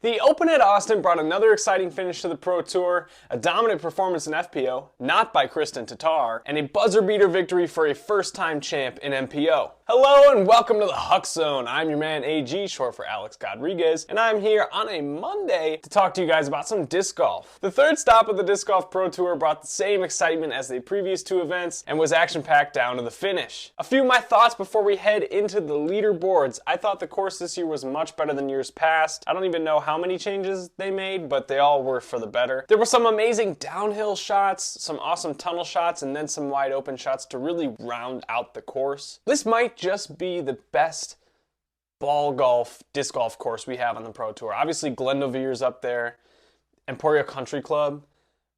The Open at Austin brought another exciting finish to the Pro Tour, a dominant performance in FPO, not by Kristen Tatar, and a buzzer-beater victory for a first-time champ in MPO. Hello and welcome to the HUCK Zone. I'm your man AG, short for Alex Rodriguez, and I'm here on a Monday to talk to you guys about some disc golf. The third stop of the Disc Golf Pro Tour brought the same excitement as the previous two events and was action-packed down to the finish. A few of my thoughts before we head into the leaderboards. I thought the course this year was much better than years past. I don't even know how many changes they made, but they all were for the better. There were some amazing downhill shots, some awesome tunnel shots, and then some wide open shots to really round out the course. This might just be the best ball golf, disc golf course we have on the Pro Tour. Obviously Glendovier's up there, Emporia Country Club,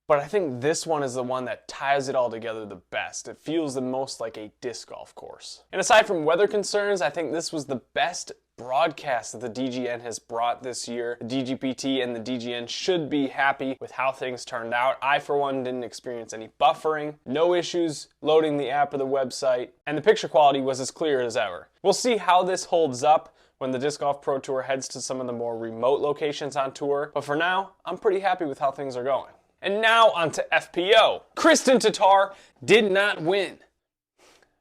but I think this one is the one that ties it all together the best. It feels the most like a disc golf course. And aside from weather concerns, I think this was the best broadcast that the DGN has brought this year. The DGPT and the DGN should be happy with how things turned out. I, for one, didn't experience any buffering, no issues loading the app or the website, and the picture quality was as clear as ever. We'll see how this holds up when the Disc Golf Pro Tour heads to some of the more remote locations on tour, but for now, I'm pretty happy with how things are going. And now onto FPO. Kristen Tatar did not win.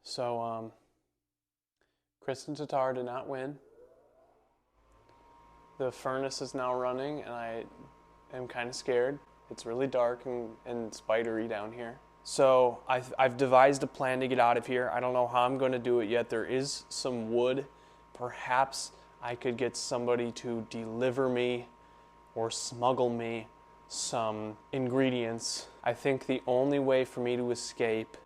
So, Kristen Tatar did not win. The furnace is now running and I am kind of scared. It's really dark and spidery down here. So I've devised a plan to get out of here. I don't know how I'm going to do it yet. There is some wood. Perhaps I could get somebody to deliver me or smuggle me some ingredients. I think the only way for me to escape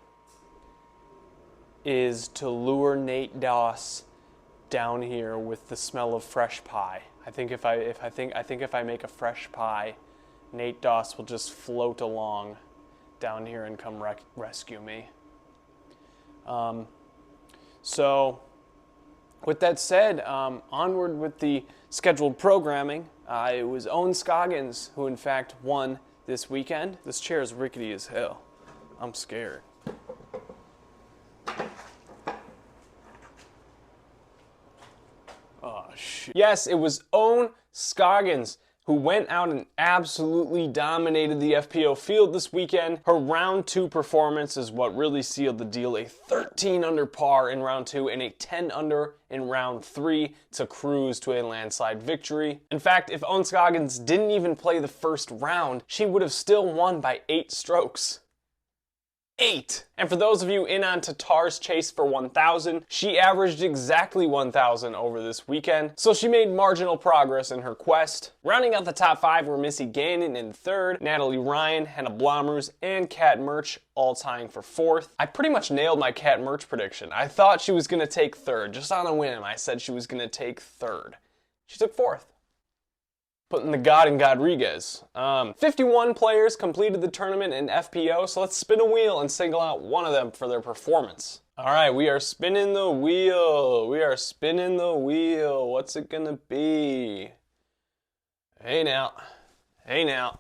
is to lure Nate Doss down here with the smell of fresh pie. I think if I make a fresh pie, Nate Doss will just float along down here and come rescue me. So, with that said, onward with the scheduled programming. It was Owen Scoggins who in fact won this weekend. This chair is rickety as hell. I'm scared. Oh, shit. Yes, it was Owen Scoggins who went out and absolutely dominated the FPO field this weekend. Her round 2 performance is what really sealed the deal. A 13 under par in round 2 and a 10 under in round 3 to cruise to a landslide victory. In fact, if Owen Scoggins didn't even play the first round, she would have still won by 8 strokes. 8. And for those of you in on Tatar's chase for 1,000, she averaged exactly 1,000 over this weekend, so she made marginal progress in her quest. Rounding out the top 5 were Missy Gannon in 3rd, Natalie Ryan, Hannah Blomroos, and Kat Murch all tying for 4th. I pretty much nailed my Kat Murch prediction. I thought she was going to take 3rd, just on a whim. I said she was going to take 3rd. She took 4th. Putting the God in Rodriguez. 51 players completed the tournament in FPO, so let's spin a wheel and single out one of them for their performance. All right, we are spinning the wheel. We are spinning the wheel. What's it gonna be? Hey now. Hey now.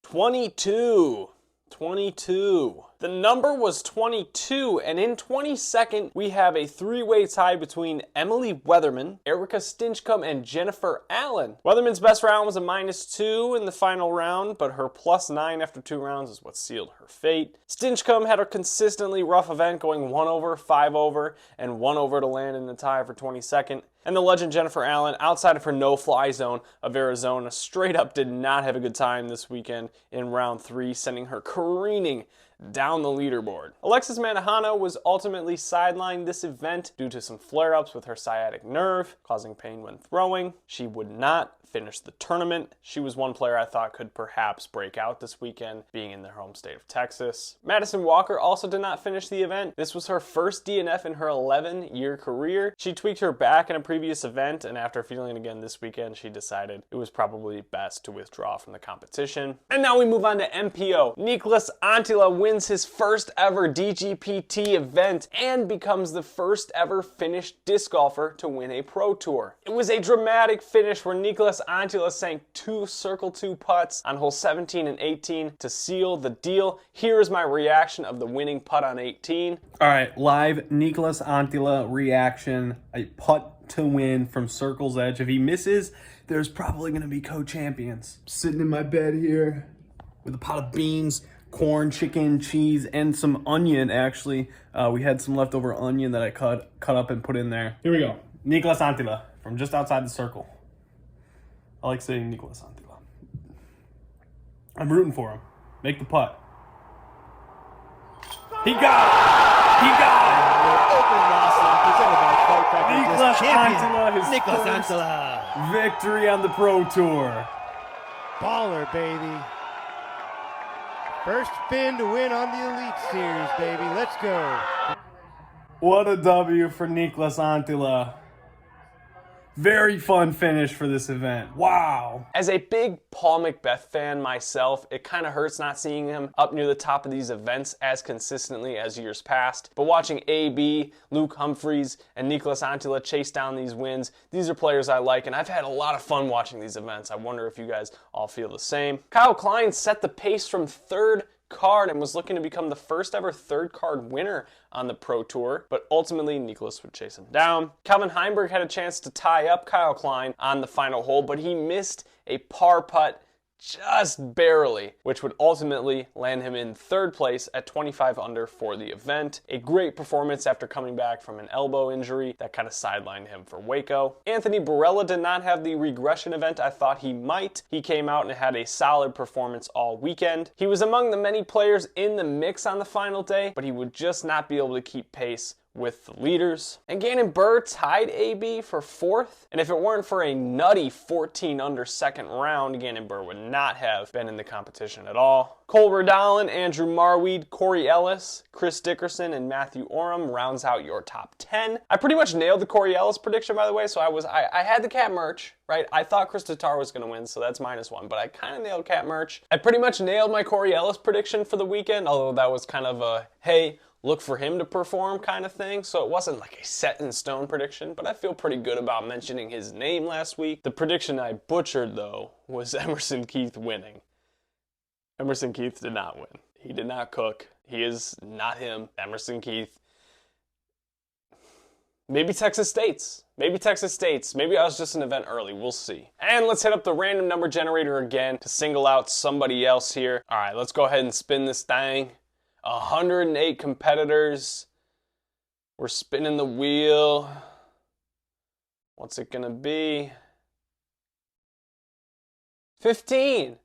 22. 22. The number was 22, and in 22nd, we have a 3-way tie between Emily Weatherman, Erica Stinchcomb, and Jennifer Allen. Weatherman's best round was a -2 in the final round, but her +9 after 2 rounds is what sealed her fate. Stinchcomb had a consistently rough event, going 1 over, 5 over, and 1 over to land in the tie for 22nd. And the legend Jennifer Allen, outside of her no-fly zone of Arizona, straight up did not have a good time this weekend in round 3, sending her careening down the leaderboard. Alexis Manahano was ultimately sidelined this event due to some flare-ups with her sciatic nerve, causing pain when throwing. She would not finish the tournament. She was one player I thought could perhaps break out this weekend, being in their home state of Texas. Madison Walker also did not finish the event. This was her first DNF in her 11-year career. She tweaked her back in a previous event, and after feeling it again this weekend, she decided it was probably best to withdraw from the competition. And now we move on to MPO. Nicholas Antila wins his first ever DGPT event and becomes the first ever Finnish disc golfer to win a Pro Tour. It was a dramatic finish where Nicholas Antila sank 2 circle 2 putts on hole 17 and 18 to seal the deal. Here is my reaction of the winning putt on 18. All right, live Nicholas Antila reaction. A putt to win from circle's edge. If he misses, there's probably going to be co-champions. Sitting in my bed here with a pot of beans, corn, chicken, cheese, and some onion, actually. We had some leftover onion that I cut up and put in there. Here we go. Nicolas Antila from just outside the circle. I like saying Nicolas Antila. I'm rooting for him. Make the putt. He got it! He got it! Nicolas Antila, his first victory on the Pro Tour. Baller, baby. First Finn to win on the Elite Series, baby. Let's go. What a W for Nicolas Antila. Very fun finish for this event. Wow. As a big Paul McBeth fan myself, it kind of hurts not seeing him up near the top of these events as consistently as years past. But watching AB, Luke Humphreys, and Nicolas Antila chase down these wins, these are players I like, and I've had a lot of fun watching these events. I wonder if you guys all feel the same. Kyle Klein set the pace from third card and was looking to become the first ever third card winner on the Pro Tour, but ultimately Nicolas would chase him down. Calvin Heimberg had a chance to tie up Kyle Klein on the final hole, but he missed a par putt just barely, which would ultimately land him in third place at 25 under for the event. A great performance after coming back from an elbow injury that kind of sidelined him for Waco. Anthony Barella did not have the regression event I thought he might. He came out and had a solid performance all weekend. He was among the many players in the mix on the final day, but he would just not be able to keep pace with the leaders. And Gannon Burr tied AB for fourth, and if it weren't for a nutty 14 under second round, Gannon Burr would not have been in the competition at all. Cole Redallen, Andrew Marweed, Corey Ellis, Chris Dickerson, and Matthew Oram rounds out your top 10. I pretty much nailed the Corey Ellis prediction, by the way, so I had the cat merch, right? I thought Chris Tatar was going to win, so that's -1, but I kind of nailed cat merch. I pretty much nailed my Corey Ellis prediction for the weekend, although that was kind of a, hey, look for him to perform kind of thing, so it wasn't like a set in stone prediction, but I feel pretty good about mentioning his name last week. The prediction I butchered, though, was Emerson Keith winning. Emerson Keith did not win. He did not cook. He is not him. Emerson Keith. Maybe Texas State's. Maybe Texas State's. Maybe I was just an event early. We'll see. And let's hit up the random number generator again to single out somebody else here. All right, let's go ahead and spin this thing. 108 competitors. We're spinning the wheel. What's it gonna be? 15.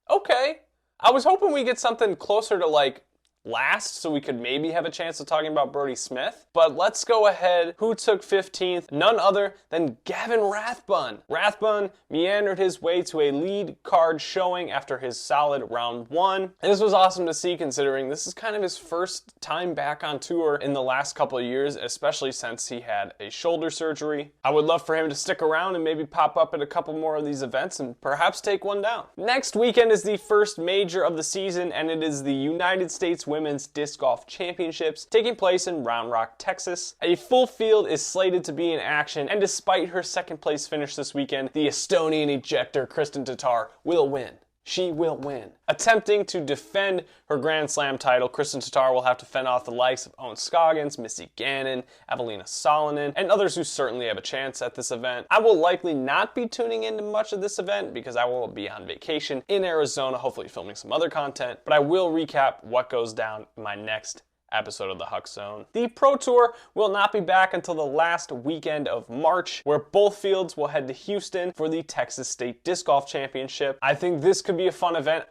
Okay. I was hoping we get something closer to like last so we could maybe have a chance of talking about Brody Smith. But let's go ahead. Who took 15th? None other than Gavin Rathbun. Rathbun meandered his way to a lead card showing after his solid round one. And this was awesome to see considering this is kind of his first time back on tour in the last couple of years, especially since he had a shoulder surgery. I would love for him to stick around and maybe pop up at a couple more of these events and perhaps take one down. Next weekend is the first major of the season, and it is the United States Women's Disc Golf Championships taking place in Round Rock, Texas. A full field is slated to be in action, and despite her second place finish this weekend, the Estonian ejector Kristen Tatar will win. She will win. Attempting to defend her Grand Slam title, Kristen Tatar will have to fend off the likes of Owen Scoggins, Missy Gannon, Evelina Salonen, and others who certainly have a chance at this event. I will likely not be tuning into much of this event because I will be on vacation in Arizona, hopefully filming some other content, but I will recap what goes down in my next episode of the HUCK Zone. The Pro Tour will not be back until the last weekend of March, where both fields will head to Houston for the Texas State Disc Golf Championship. I think this could be a fun event.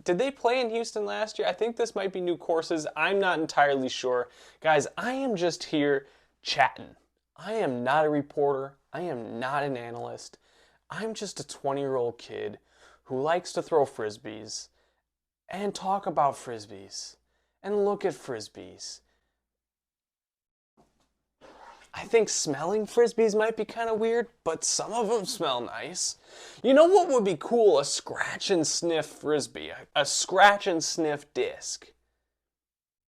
Did they play in Houston last year? I think this might be new courses. I'm not entirely sure. Guys, I am just here chatting. I am not a reporter. I am not an analyst. I'm just a 20-year-old kid who likes to throw frisbees and talk about frisbees and look at frisbees. I think smelling frisbees might be kind of weird, but some of them smell nice. You know what would be cool? A scratch and sniff frisbee. A scratch and sniff disc.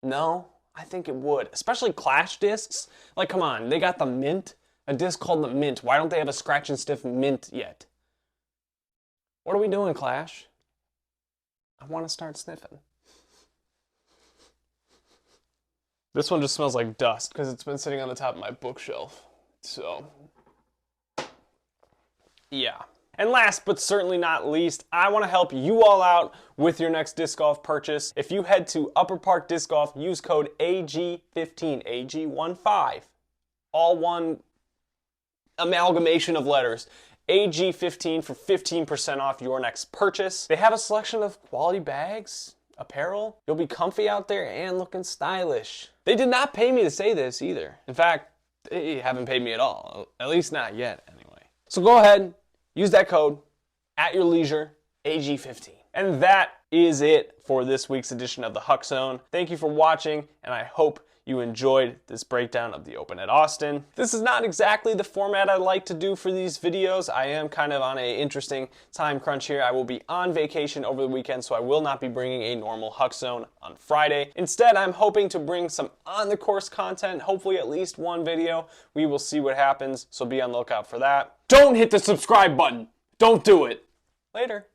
No? I think it would. Especially Clash discs. Like, come on, they got the Mint. A disc called the Mint. Why don't they have a scratch and sniff Mint yet? What are we doing, Clash? I want to start sniffing. This one just smells like dust because it's been sitting on the top of my bookshelf. So, yeah. And last but certainly not least, I want to help you all out with your next disc golf purchase. If you head to Upper Park Disc Golf, use code AG15, AG15, all one amalgamation of letters. AG15 for 15% off your next purchase. They have a selection of quality bags, apparel. You'll be comfy out there and looking stylish. They did not pay me to say this either. In fact, they haven't paid me at all. At least not yet, anyway. So go ahead, use that code at your leisure, AG15. And that is it for this week's edition of the HUCK Zone. Thank you for watching, and I hope you enjoyed this breakdown of the Open at Austin. This is not exactly the format I like to do for these videos. I am kind of on an interesting time crunch here. I will be on vacation over the weekend, so I will not be bringing a normal HUCK Zone on Friday. Instead, I'm hoping to bring some on-the-course content, hopefully at least one video. We will see what happens, so be on the lookout for that. Don't hit the subscribe button. Don't do it. Later.